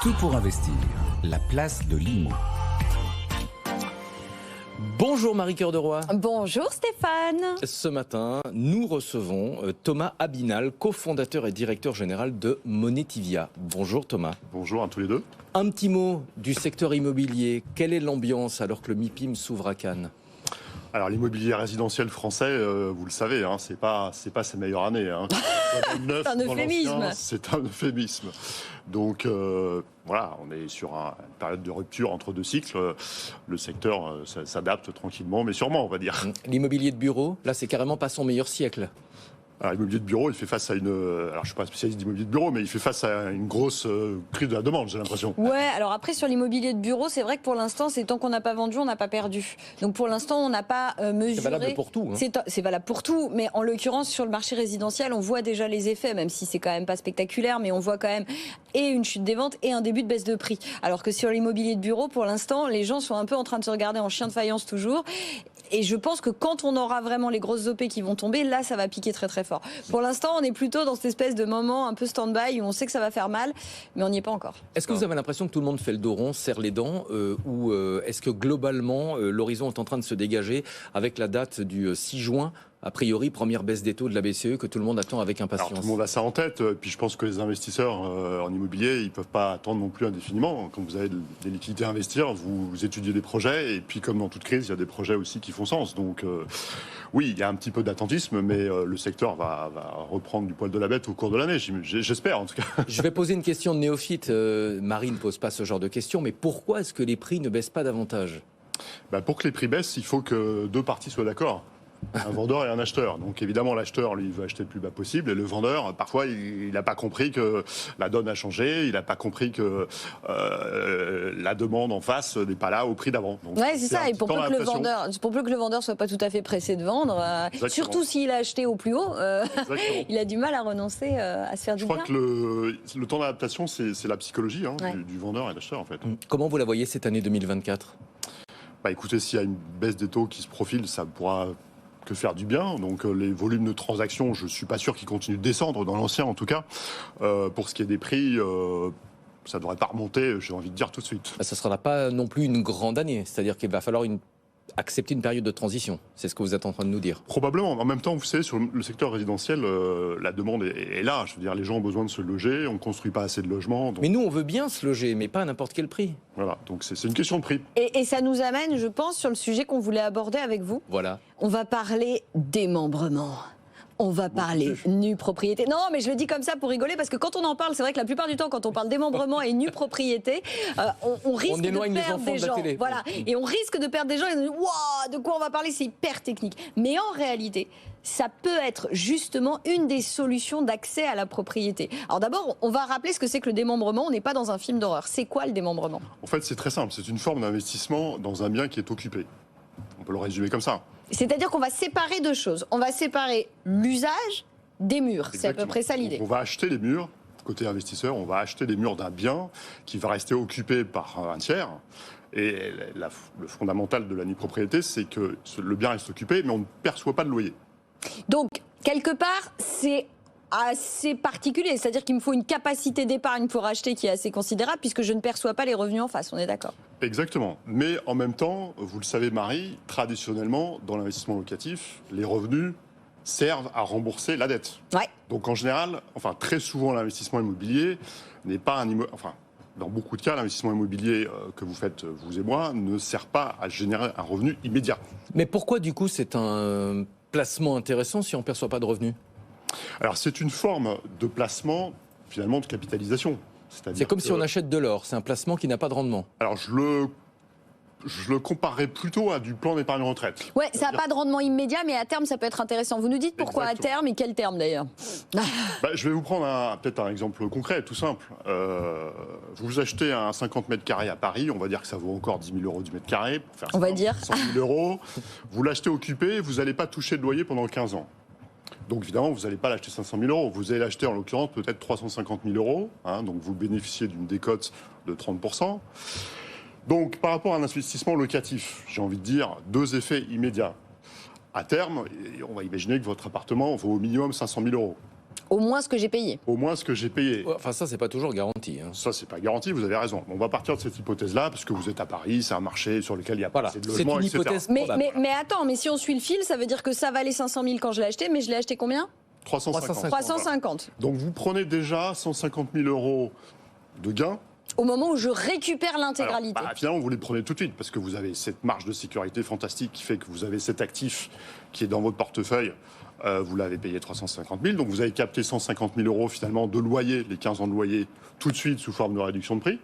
Tout pour investir, la place de l'IMO. Bonjour Marie-Cœur de Roy. Bonjour Stéphane. Ce matin, nous recevons Thomas Abinal, cofondateur et directeur général de Monetivia. Bonjour Thomas. Bonjour à tous les deux. Un petit mot du secteur immobilier. Quelle est l'ambiance alors que le MIPIM s'ouvre à Cannes ? Alors l'immobilier résidentiel français, vous le savez, c'est pas ses meilleures années. C'est un euphémisme. C'est un euphémisme. Donc voilà, on est sur une période de rupture entre deux cycles. Le secteur s'adapte tranquillement, mais sûrement, on va dire. L'immobilier de bureau, là, c'est carrément pas son meilleur siècle. Alors, l'immobilier de bureau, il fait face à alors je suis pas spécialiste d'immobilier de bureau, mais il fait face à une grosse crise de la demande, j'ai l'impression. Ouais, alors après sur l'immobilier de bureau, c'est vrai que pour l'instant, c'est tant qu'on n'a pas vendu, on n'a pas perdu. Donc pour l'instant, on n'a pas mesuré. C'est valable pour tout. C'est valable pour tout, mais en l'occurrence sur le marché résidentiel, on voit déjà les effets, même si c'est quand même pas spectaculaire, mais on voit quand même et une chute des ventes et un début de baisse de prix. Alors que sur l'immobilier de bureau, pour l'instant, les gens sont un peu en train de se regarder en chien de faïence toujours. Et je pense que quand on aura vraiment les grosses OP qui vont tomber, là, ça va piquer très très fort. Pour l'instant, on est plutôt dans cette espèce de moment un peu stand-by où on sait que ça va faire mal, mais on n'y est pas encore. Est-ce que vous avez l'impression que tout le monde fait le dos rond, serre les dents, ou est-ce que globalement, l'horizon est en train de se dégager avec la date du 6 juin ? A priori, première baisse des taux de la BCE que tout le monde attend avec impatience. Alors, tout le monde a ça en tête. Puis je pense que les investisseurs en immobilier, ils ne peuvent pas attendre non plus indéfiniment. Quand vous avez des liquidités à investir, vous étudiez des projets. Et puis, comme dans toute crise, il y a des projets aussi qui font sens. Donc, oui, il y a un petit peu d'attentisme, mais le secteur va reprendre du poil de la bête au cours de l'année. J'espère, en tout cas. Je vais poser une question de néophyte. Marie ne pose pas ce genre de questions. Mais pourquoi est-ce que les prix ne baissent pas davantage ? Pour que les prix baissent, il faut que deux parties soient d'accord. Un vendeur et un acheteur. Donc évidemment, l'acheteur, lui, veut acheter le plus bas possible. Et le vendeur, parfois, il n'a pas compris que la donne a changé. Il n'a pas compris que la demande en face n'est pas là au prix d'avant. Ouais, c'est ça. Et pour peu que le vendeur soit pas tout à fait pressé de vendre, surtout s'il a acheté au plus haut, il a du mal à renoncer à se faire du bien. Je crois que le temps d'adaptation, c'est la psychologie du vendeur et de l'acheteur, en fait. Comment vous la voyez cette année 2024 ? Écoutez, s'il y a une baisse des taux qui se profile, ça pourra que faire du bien. Donc les volumes de transactions, je ne suis pas sûr qu'ils continuent de descendre, dans l'ancien en tout cas. Pour ce qui est des prix, ça ne devrait pas remonter, j'ai envie de dire tout de suite. Ça ne sera pas non plus une grande année, c'est-à-dire qu'il va falloir accepter une période de transition. C'est ce que vous êtes en train de nous dire. Probablement. En même temps, vous savez, sur le secteur résidentiel, la demande est là. Je veux dire, les gens ont besoin de se loger, on ne construit pas assez de logements. Donc... Mais nous, on veut bien se loger, mais pas à n'importe quel prix. Voilà, donc c'est une question de prix. Et ça nous amène, je pense, sur le sujet qu'on voulait aborder avec vous. Voilà. On va parler démembrement. On va parler nue propriété. Non, mais je le dis comme ça pour rigoler, parce que quand on en parle, c'est vrai que la plupart du temps, quand on parle démembrement et nue propriété, on risque de perdre des gens. Voilà. Et on risque de perdre des gens et on dit, waouh, de quoi on va parler, c'est hyper technique. Mais en réalité, ça peut être justement une des solutions d'accès à la propriété. Alors d'abord, on va rappeler ce que c'est que le démembrement. On n'est pas dans un film d'horreur. C'est quoi le démembrement ? En fait, c'est très simple. C'est une forme d'investissement dans un bien qui est occupé. On peut le résumer comme ça. C'est-à-dire qu'on va séparer deux choses. On va séparer l'usage des murs. Exactement. C'est à peu près ça l'idée. Donc on va acheter les murs. Côté investisseur, on va acheter les murs d'un bien qui va rester occupé par un tiers. Et le fondamental de la nue propriété, c'est que le bien reste occupé, mais on ne perçoit pas de loyer. Donc, quelque part, c'est assez particulier. C'est-à-dire qu'il me faut une capacité d'épargne pour acheter qui est assez considérable, puisque je ne perçois pas les revenus en face. On est d'accord ? Exactement. Mais en même temps, vous le savez, Marie, traditionnellement, dans l'investissement locatif, les revenus servent à rembourser la dette. Ouais. Donc en général, très souvent, l'investissement immobilier n'est pas dans beaucoup de cas, l'investissement immobilier que vous faites, vous et moi, ne sert pas à générer un revenu immédiat. Mais pourquoi, du coup, c'est un placement intéressant si on ne perçoit pas de revenus ? Alors c'est une forme de placement, finalement, de capitalisation. C'est comme si on achète de l'or, c'est un placement qui n'a pas de rendement. Alors je le comparerais plutôt à du plan d'épargne retraite. Ouais, ça n'a pas de rendement immédiat, mais à terme, ça peut être intéressant. Vous nous dites pourquoi Exactement. à terme et quel terme d'ailleurs ? Je vais vous prendre peut-être un exemple concret, tout simple. Vous achetez un 50 mètres carrés à Paris, on va dire que ça vaut encore 10 000 euros du mètre carré. Pour faire on va dire 100 000 euros. Vous l'achetez occupé, vous n'allez pas toucher de loyer pendant 15 ans. Donc évidemment, vous n'allez pas l'acheter 500 000 euros. Vous allez l'acheter en l'occurrence peut-être 350 000 euros. Donc vous bénéficiez d'une décote de 30%. Donc par rapport à un investissement locatif, j'ai envie de dire deux effets immédiats. À terme, on va imaginer que votre appartement vaut au minimum 500 000 euros. Au moins ce que j'ai payé. Au moins ce que j'ai payé. Enfin, ça, c'est pas toujours garanti. Hein. Ça, c'est pas garanti, vous avez raison. On va partir de cette hypothèse-là, parce que vous êtes à Paris, c'est un marché sur lequel il y a pas assez de logements, c'est une etc. hypothèse Mais attends, mais si on suit le fil, ça veut dire que ça valait 500 000 quand je l'ai acheté, mais je l'ai acheté combien 350. 350. Donc vous prenez déjà 150 000 euros de gains. Au moment où je récupère l'intégralité. Alors, finalement, vous les prenez tout de suite, parce que vous avez cette marge de sécurité fantastique qui fait que vous avez cet actif qui est dans votre portefeuille. Vous l'avez payé 350 000, donc vous avez capté 150 000 euros finalement de loyer, les 15 ans de loyer, tout de suite sous forme de réduction de prix.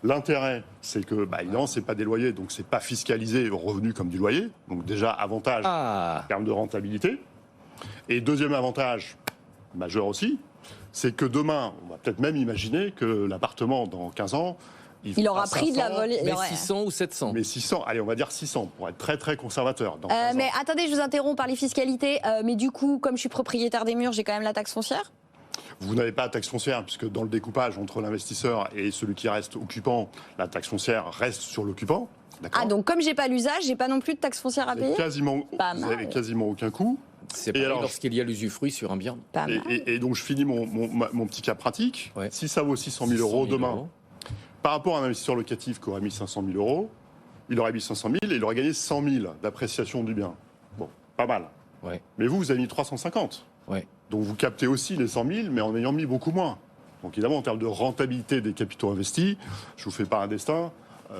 L'intérêt, c'est que, évidemment, c'est pas des loyers, donc c'est pas fiscalisé au revenu comme du loyer. Donc déjà, avantage en termes de rentabilité. Et deuxième avantage, majeur aussi, c'est que demain, on va peut-être même imaginer que l'appartement, dans 15 ans, il aura pris de la volée. Mais 600 ou 700. Mais 600, allez, on va dire 600, pour être très très conservateur. Mais attendez, je vous interromps par les fiscalités. Mais du coup, comme je suis propriétaire des murs, j'ai quand même la taxe foncière ? Vous n'avez pas la taxe foncière, puisque dans le découpage entre l'investisseur et celui qui reste occupant, la taxe foncière reste sur l'occupant. Ah, donc comme j'ai pas l'usage, j'ai pas non plus de taxe foncière à payer ? Vous n'avez quasiment aucun coût. C'est pareil lorsqu'il y a l'usufruit sur un bien. Et donc je finis mon petit cas pratique. Ouais. Si ça vaut 600 000 euros demain, par rapport à un investisseur locatif qui aurait mis 500 000 euros, il aurait mis 500 000 et il aurait gagné 100 000 d'appréciation du bien. Bon, pas mal. Ouais. Mais vous avez mis 350. Ouais. Donc vous captez aussi les 100 000, mais en ayant mis beaucoup moins. Donc évidemment, en termes de rentabilité des capitaux investis, je ne vous fais pas un destin,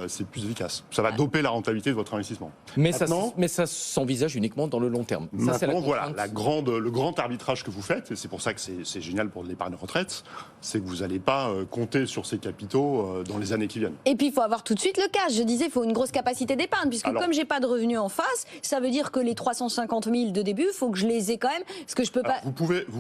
c'est plus efficace. Ça va doper la rentabilité de votre investissement. Mais ça s'envisage uniquement dans le long terme. Maintenant, voilà, le grand arbitrage que vous faites, et c'est pour ça que c'est génial pour l'épargne retraite, c'est que vous n'allez pas compter sur ces capitaux dans les années qui viennent. Et puis il faut avoir tout de suite le cash. Je disais, il faut une grosse capacité d'épargne, puisque comme j'ai pas de revenus en face, ça veut dire que les 350 000 de début, il faut que je les ai quand même, parce que je peux pas. Vous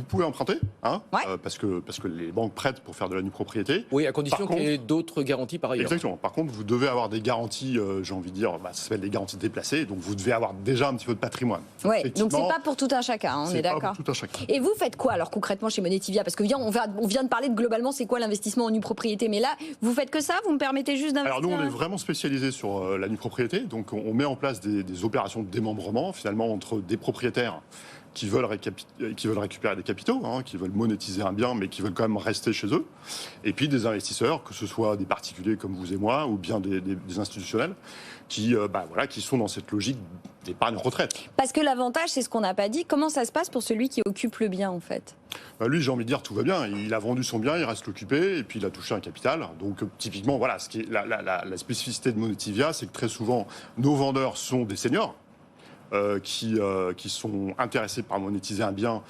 pouvez emprunter, hein, parce que les banques prêtent pour faire de la nue propriété. Oui, à condition qu'il y ait d'autres garanties par ailleurs. Exactement. Par contre, vous devez avoir des garanties, j'ai envie de dire, ça s'appelle des garanties déplacées, donc vous devez avoir déjà un petit peu de patrimoine. Oui, donc c'est pas pour tout un chacun, on est d'accord. Pas pour tout un chacun. Et vous faites quoi alors concrètement chez Monetivia ? Parce que on vient de parler de globalement c'est quoi l'investissement en nue propriété, mais là vous faites que ça ? Vous me permettez juste d'investir ? Alors nous on est vraiment spécialisé sur la nue propriété, donc on met en place des opérations de démembrement finalement entre des propriétaires qui veulent récupérer des capitaux, hein, qui veulent monétiser un bien, mais qui veulent quand même rester chez eux. Et puis des investisseurs, que ce soit des particuliers comme vous et moi, ou bien des institutionnels, qui sont dans cette logique d'épargne retraite. Parce que l'avantage, c'est ce qu'on n'a pas dit. Comment ça se passe pour celui qui occupe le bien, en fait ? Lui, j'ai envie de dire, tout va bien. Il a vendu son bien, il reste occupé, et puis il a touché un capital. Donc typiquement, voilà, ce qui est la spécificité de Monetivia, c'est que très souvent, nos vendeurs sont des seniors. Qui sont intéressés par monétiser un bien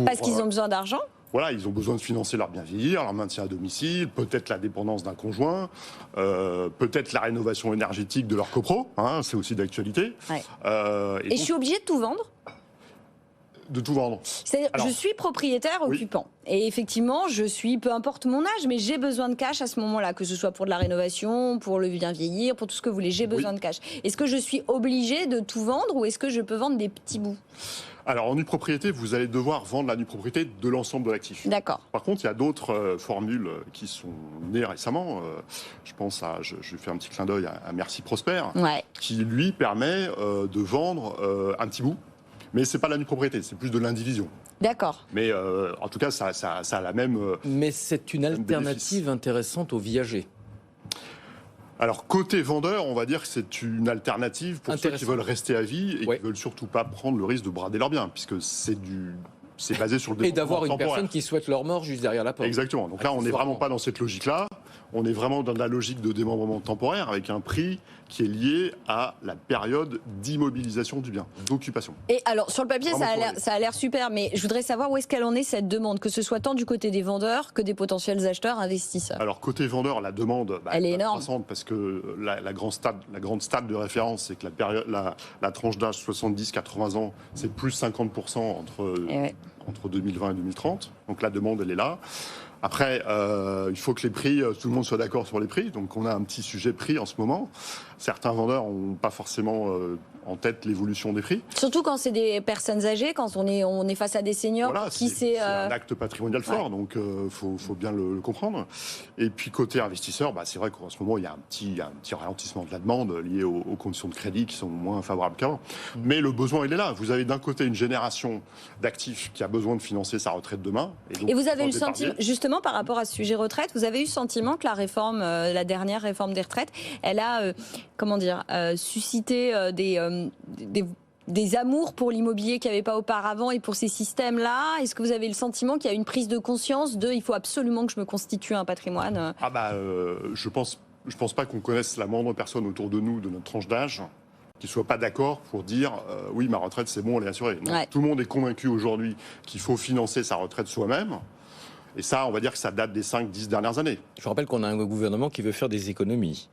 parce qu'ils ont besoin d'argent. Voilà, ils ont besoin de financer leur bien vieillir, leur maintien à domicile, peut-être la dépendance d'un conjoint, peut-être la rénovation énergétique de leur copro, hein, c'est aussi d'actualité. Ouais. Et donc, je suis obligée de tout vendre ? De tout vendre. C'est-à-dire, je suis propriétaire occupant. Oui. Et effectivement, peu importe mon âge, mais j'ai besoin de cash à ce moment-là, que ce soit pour de la rénovation, pour le bien vieillir, pour tout ce que vous voulez, j'ai besoin de cash. Est-ce que je suis obligée de tout vendre ou est-ce que je peux vendre des petits bouts ? Alors, en nue propriété, vous allez devoir vendre la nue propriété de l'ensemble de l'actif. D'accord. Par contre, il y a d'autres formules qui sont nées récemment. Je pense je fais un petit clin d'œil à Merci Prosper, qui lui permet de vendre un petit bout. Mais c'est pas la nue propriété, c'est plus de l'indivision. D'accord. Mais en tout cas, ça a la même. Mais c'est une alternative intéressante aux viagers. Alors, côté vendeur, on va dire que c'est une alternative pour ceux qui veulent rester à vie et qui ne veulent surtout pas prendre le risque de brader leurs biens, puisque c'est basé sur le développement et d'avoir une temporaire. Personne qui souhaite leur mort juste derrière la porte. Exactement. Donc là, on n'est vraiment pas dans cette logique-là. On est vraiment dans la logique de démembrement temporaire avec un prix qui est lié à la période d'immobilisation du bien, d'occupation. Et alors, sur le papier, ça a l'air super, mais je voudrais savoir où est-ce qu'elle en est, cette demande, que ce soit tant du côté des vendeurs que des potentiels acheteurs investisseurs. Alors, côté vendeur, la demande elle est énorme. Croissante parce que la grande stade de référence, c'est que la tranche d'âge 70-80 ans, c'est plus 50% entre 2020 et 2030. Donc la demande, elle est là. Après, il faut que les prix, tout le monde soit d'accord sur les prix. Donc on a un petit sujet prix en ce moment. Certains vendeurs n'ont pas forcément en tête l'évolution des prix. Surtout quand c'est des personnes âgées, quand on est face à des seniors. Voilà, c'est un acte patrimonial fort, donc faut bien le comprendre. Et puis côté investisseur, c'est vrai qu'en ce moment il y a un petit ralentissement de la demande lié aux conditions de crédit qui sont moins favorables qu'avant. Mais le besoin il est là. Vous avez d'un côté une génération d'actifs qui a besoin de financer sa retraite demain. Et vous avez eu le sentiment, justement par rapport à ce sujet retraite, vous avez eu le sentiment que la réforme, la dernière réforme des retraites, elle a suscité des amours pour l'immobilier qu'il n'y avait pas auparavant et pour ces systèmes-là? Est-ce que vous avez le sentiment qu'il y a une prise de conscience il faut absolument que je me constitue un patrimoine? Je pense pas qu'on connaisse la moindre personne autour de nous, de notre tranche d'âge, qui ne soit pas d'accord pour dire oui, ma retraite c'est bon, elle est assurée. Non, tout le monde est convaincu aujourd'hui qu'il faut financer sa retraite soi-même. Et ça, on va dire que ça date des 5-10 dernières années. Je rappelle qu'on a un gouvernement qui veut faire des économies.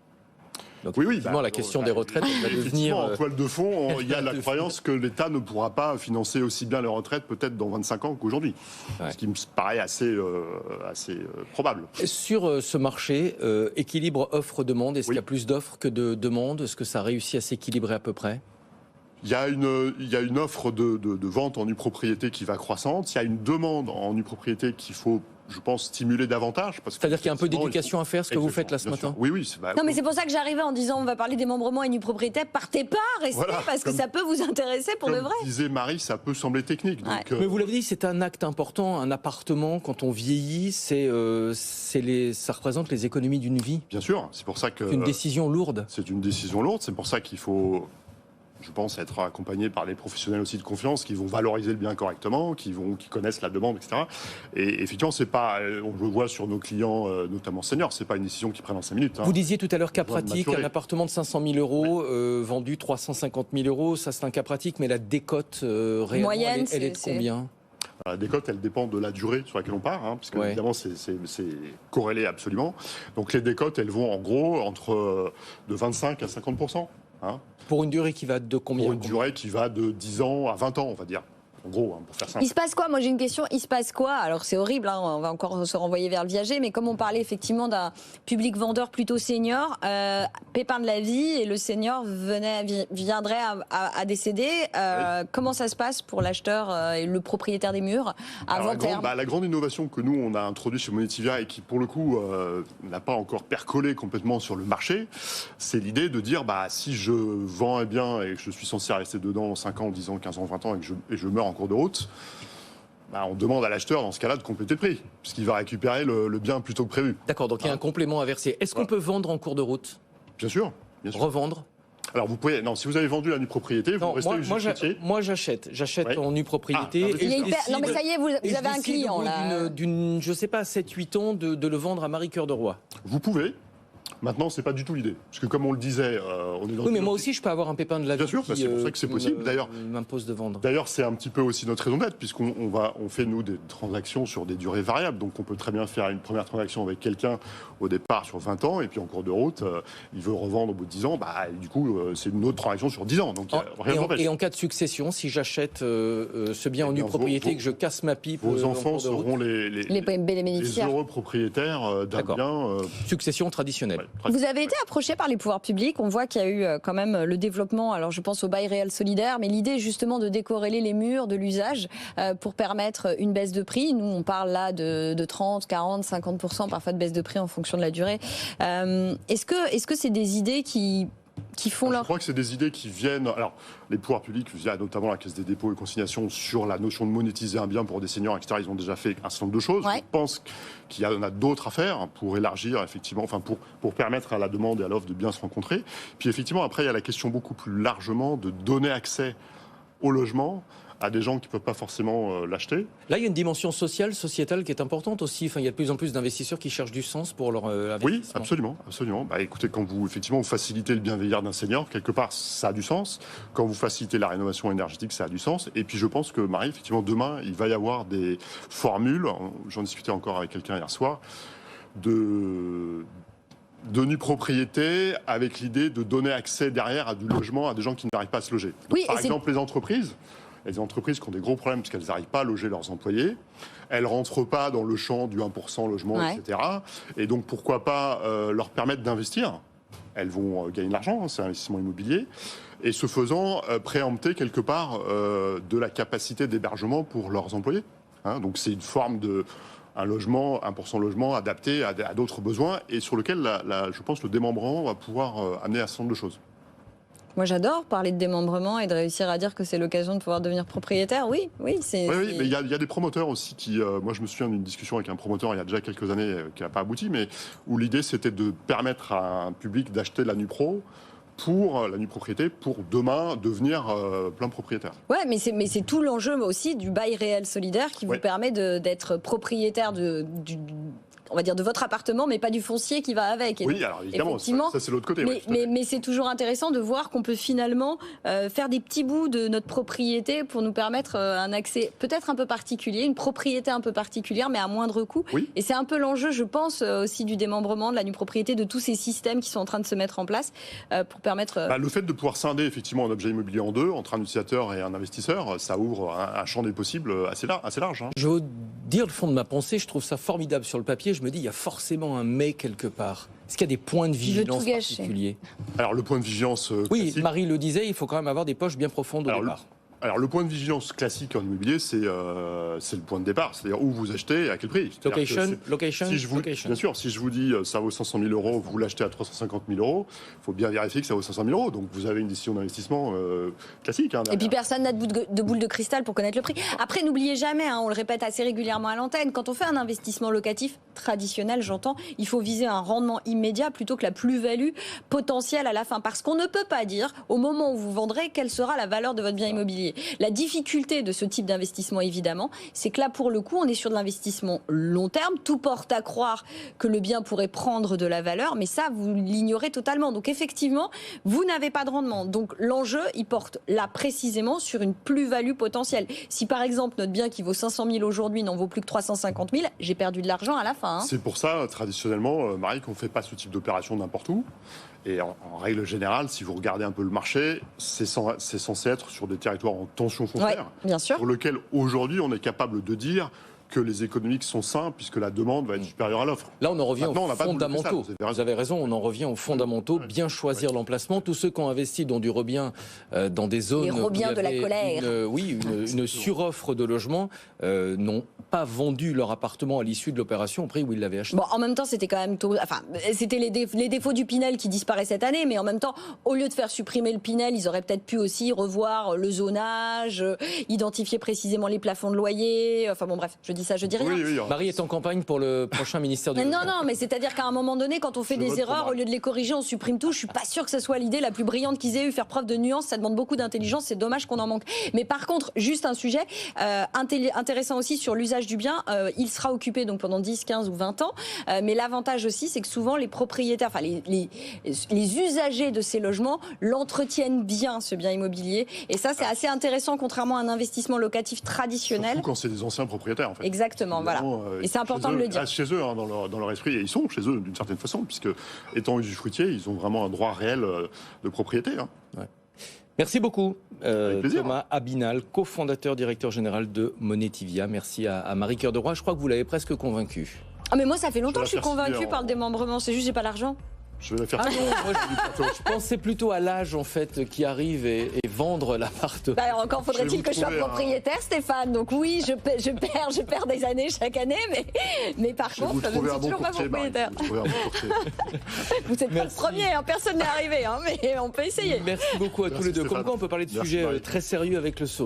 Donc, la question des retraites va devenir... En toile de fond, il y a la croyance que l'État ne pourra pas financer aussi bien les retraites peut-être dans 25 ans qu'aujourd'hui. Ouais. Ce qui me paraît assez probable. Sur ce marché, équilibre offre-demande, est-ce qu'il y a plus d'offres que de demandes? Est-ce que ça réussit à s'équilibrer à peu près? Il y a une offre de vente en nue propriété qui va croissante. Il y a une demande en nue propriété qu'il faut, je pense, stimuler davantage. C'est-à-dire qu'il y a un peu d'éducation à faire, ce que vous faites là ce matin. Oui. Non, mais c'est pour ça que j'arrivais en disant on va parler démembrement et nue propriété. Partez pas, restez, parce que ça peut vous intéresser pour de vrai. Comme disait Marie, ça peut sembler technique. Donc, mais vous l'avez dit, c'est un acte important. Un appartement, quand on vieillit, ça représente les économies d'une vie. Bien sûr, c'est pour ça que... C'est une décision lourde. C'est une décision lourde, c'est pour ça qu'il faut... Je pense être accompagné par les professionnels aussi de confiance qui vont valoriser le bien correctement, qui connaissent la demande, etc. Et effectivement, c'est pas, on le voit sur nos clients, notamment seniors, c'est pas une décision qu'ils prennent en 5 minutes. Vous disiez tout à l'heure cas pratique, un appartement de 500 000 euros vendu 350 000 euros, ça c'est un cas pratique, mais la décote réellement, moyenne, elle est de combien ? La décote, elle dépend de la durée sur laquelle on part, puisque évidemment c'est corrélé absolument. Donc les décotes, elles vont en gros entre de 25 à 50%. Pour une durée qui va de combien? Pour une durée qui va de 10 ans à 20 ans, on va dire. En gros, pour faire simple. Il se passe quoi? Moi, j'ai une question. Il se passe quoi? Alors, c'est horrible, on va encore se renvoyer vers le viager, mais comme on parlait effectivement d'un public vendeur plutôt senior, pépin de la vie, et le senior viendrait à décéder. Comment ça se passe pour l'acheteur et le propriétaire des murs à long terme? La grande innovation que nous, on a introduite chez Monetivia et qui, pour le coup, n'a pas encore percolé complètement sur le marché, c'est l'idée de dire, si je vends un bien et que je suis censé rester dedans 5 ans, 10 ans, 15 ans, 20 ans et je meurs en cours de route, on demande à l'acheteur dans ce cas-là de compléter le prix, puisqu'il va récupérer le bien plutôt que prévu. D'accord, donc il y a un complément à verser. Est-ce qu'on peut vendre en cours de route? Bien sûr. Revendre? Alors vous pouvez, si vous avez vendu la nue propriété, vous restez usufruitier. Moi j'achète en nue propriété. Non mais ça y est, vous avez un client là. Je sais pas, 7-8 ans de le vendre à Marie Cœur de Roi. Vous pouvez. Maintenant, c'est pas du tout l'idée. Parce que comme on le disait, on est dans... Oui, mais moi aussi, je peux avoir un pépin de la vie. Bien sûr, c'est pour ça que c'est possible. D'ailleurs, m'impose de vendre. D'ailleurs, c'est un petit peu aussi notre raison d'être, puisqu'on fait, nous, des transactions sur des durées variables. Donc, on peut très bien faire une première transaction avec quelqu'un au départ sur 20 ans, et puis en cours de route, il veut revendre au bout de 10 ans, et du coup, c'est une autre transaction sur 10 ans. Donc, et en cas de succession, si j'achète ce bien en nue propriété et que je casse ma pipe... Vos enfants seront les heureux propriétaires d'un bien... Succession traditionnelle. Vous avez été approché par les pouvoirs publics. On voit qu'il y a eu quand même le développement, alors je pense au bail réel solidaire, mais l'idée justement de décorréler les murs de l'usage pour permettre une baisse de prix. Nous, on parle là de 30, 40, 50% parfois de baisse de prix en fonction de la durée. Est-ce que c'est des idées qui font leur... Je crois que c'est des idées qui viennent... Alors, les pouvoirs publics, notamment la Caisse des dépôts et consignations, sur la notion de monétiser un bien pour des seniors, etc., ils ont déjà fait un certain nombre de choses. Ouais. Je pense qu'il y en a d'autres à faire pour élargir, effectivement, pour permettre à la demande et à l'offre de bien se rencontrer. Puis, effectivement, après, il y a la question beaucoup plus largement de donner accès au logement à des gens qui ne peuvent pas forcément l'acheter. Là, il y a une dimension sociétale qui est importante aussi. Enfin, il y a de plus en plus d'investisseurs qui cherchent du sens pour leur investissement. Oui, absolument. Écoutez, quand vous facilitez le bien vieillir d'un senior, quelque part, ça a du sens. Quand vous facilitez la rénovation énergétique, ça a du sens. Et puis, je pense que, Marie, effectivement, demain, il va y avoir des formules, j'en discutais encore avec quelqu'un hier soir, de nue propriété avec l'idée de donner accès derrière à du logement à des gens qui n'arrivent pas à se loger. Donc, par exemple, les entreprises qui ont des gros problèmes parce qu'elles n'arrivent pas à loger leurs employés, elles ne rentrent pas dans le champ du 1% logement, etc. Et donc, pourquoi pas leur permettre d'investir elles vont gagner de l'argent, hein, c'est un investissement immobilier, et ce faisant, préempter quelque part de la capacité d'hébergement pour leurs employés. Hein, donc c'est une forme de... un logement, 1% logement adapté à d'autres besoins et sur lequel, je pense, le démembrement va pouvoir amener un certain nombre de choses. Moi, j'adore parler de démembrement et de réussir à dire que c'est l'occasion de pouvoir devenir propriétaire. Oui, c'est... Oui, mais il y a des promoteurs aussi qui... moi, je me souviens d'une discussion avec un promoteur il y a déjà quelques années qui n'a pas abouti, mais où l'idée, c'était de permettre à un public d'acheter la NuPro pour la nue-propriété, pour demain devenir plein propriétaire. Ouais, mais c'est tout l'enjeu aussi du bail réel solidaire qui vous permet d'être propriétaire on va dire de votre appartement, mais pas du foncier qui va avec. Et oui, alors évidemment, ça c'est l'autre côté. Mais c'est toujours intéressant de voir qu'on peut finalement faire des petits bouts de notre propriété pour nous permettre un accès peut-être un peu particulier, une propriété un peu particulière, mais à moindre coût. Oui. Et c'est un peu l'enjeu, je pense, aussi du démembrement, de la nue-propriété, de tous ces systèmes qui sont en train de se mettre en place pour permettre... Le fait de pouvoir scinder effectivement un objet immobilier en deux, entre un utilisateur et un investisseur, ça ouvre un champ des possibles assez large. Hein. Je veux dire le fond de ma pensée, je trouve ça formidable sur le papier. Je me dis, il y a forcément un mais quelque part. Est-ce qu'il y a des points de vigilance particuliers ? Alors, le point de vigilance classique... Oui, Marie le disait, il faut quand même avoir des poches bien profondes au départ. Alors, le point de vigilance classique en immobilier, c'est le point de départ. C'est-à-dire où vous achetez et à quel prix. Location. Bien sûr, si je vous dis ça vaut 500 000 €, vous l'achetez à 350 000 €, il faut bien vérifier que ça vaut 500 000 €. Donc, vous avez une décision d'investissement classique. Hein, et puis, personne n'a de boule de cristal pour connaître le prix. Après, n'oubliez jamais, on le répète assez régulièrement à l'antenne, quand on fait un investissement locatif traditionnel, j'entends, il faut viser un rendement immédiat plutôt que la plus-value potentielle à la fin. Parce qu'on ne peut pas dire, au moment où vous vendrez, quelle sera la valeur de votre bien immobilier. La difficulté de ce type d'investissement, évidemment, c'est que là, pour le coup, on est sur de l'investissement long terme. Tout porte à croire que le bien pourrait prendre de la valeur, mais ça, vous l'ignorez totalement. Donc, effectivement, vous n'avez pas de rendement. Donc, l'enjeu, il porte là, précisément, sur une plus-value potentielle. Si, par exemple, notre bien qui vaut 500 000 aujourd'hui n'en vaut plus que 350 000, j'ai perdu de l'argent à la fin. Hein. C'est pour ça, traditionnellement, Marie, qu'on ne fait pas ce type d'opération n'importe où. Et en règle générale, si vous regardez un peu le marché, c'est censé être sur des territoires en tension foncière, bien sûr. Pour lequel aujourd'hui on est capable de dire que les économiques sont sains puisque la demande va être supérieure à l'offre. Là, on en revient aux fondamentaux. Vous avez raison, on en revient aux fondamentaux. Bien choisir l'emplacement. Tous ceux qui ont investi dans du rebien, dans des zones... Les rebiens de la colère. Une suroffre de logements, n'ont pas vendu leur appartement à l'issue de l'opération au prix où ils l'avaient acheté. Bon, en même temps, c'était quand même... c'était les défauts du Pinel qui disparaissent cette année, mais en même temps, au lieu de faire supprimer le Pinel, ils auraient peut-être pu aussi revoir le zonage, identifier précisément les plafonds de loyer. Enfin bon, bref, je dis ça, je dis rien. Oui, Marie est en campagne pour le prochain ministère du Logement. Non, mais c'est-à-dire qu'à un moment donné, quand on fait des erreurs, au lieu de les corriger, on supprime tout. Je suis pas sûre que ce soit l'idée la plus brillante qu'ils aient eu. Faire preuve de nuance, ça demande beaucoup d'intelligence. C'est dommage qu'on en manque. Mais par contre, juste un sujet intéressant aussi sur l'usage du bien. Il sera occupé donc pendant 10, 15 ou 20 ans. Mais l'avantage aussi, c'est que souvent les propriétaires, enfin les usagers de ces logements l'entretiennent bien, ce bien immobilier. Et ça, c'est assez intéressant, contrairement à un investissement locatif traditionnel. Surtout quand c'est des anciens propriétaires, en fait. Exactement, voilà. Et c'est important de le dire. Chez eux, hein, dans leur esprit, et ils sont chez eux d'une certaine façon, puisque étant usufruitiers, ils ont vraiment un droit réel de propriété. Hein. Ouais. Merci beaucoup, Thomas Abinal, cofondateur, directeur général de Monetivia. Merci à Marie Cœur de Roy. Je crois que vous l'avez presque convaincu. Ah mais moi, ça fait longtemps que je suis convaincue par le démembrement. C'est juste que j'ai pas l'argent. Je vais la faire. Je pensais plutôt à l'âge en fait qui arrive et vendre l'appart. Encore faudrait-il que je sois propriétaire, Stéphane. Donc oui, je perds des années chaque année, mais par contre, je ne suis toujours pas propriétaire. Vous n'êtes pas le premier, personne n'est arrivé, mais on peut essayer. Merci beaucoup à tous les deux. Comme quoi, on peut parler de sujets très sérieux avec le sourire.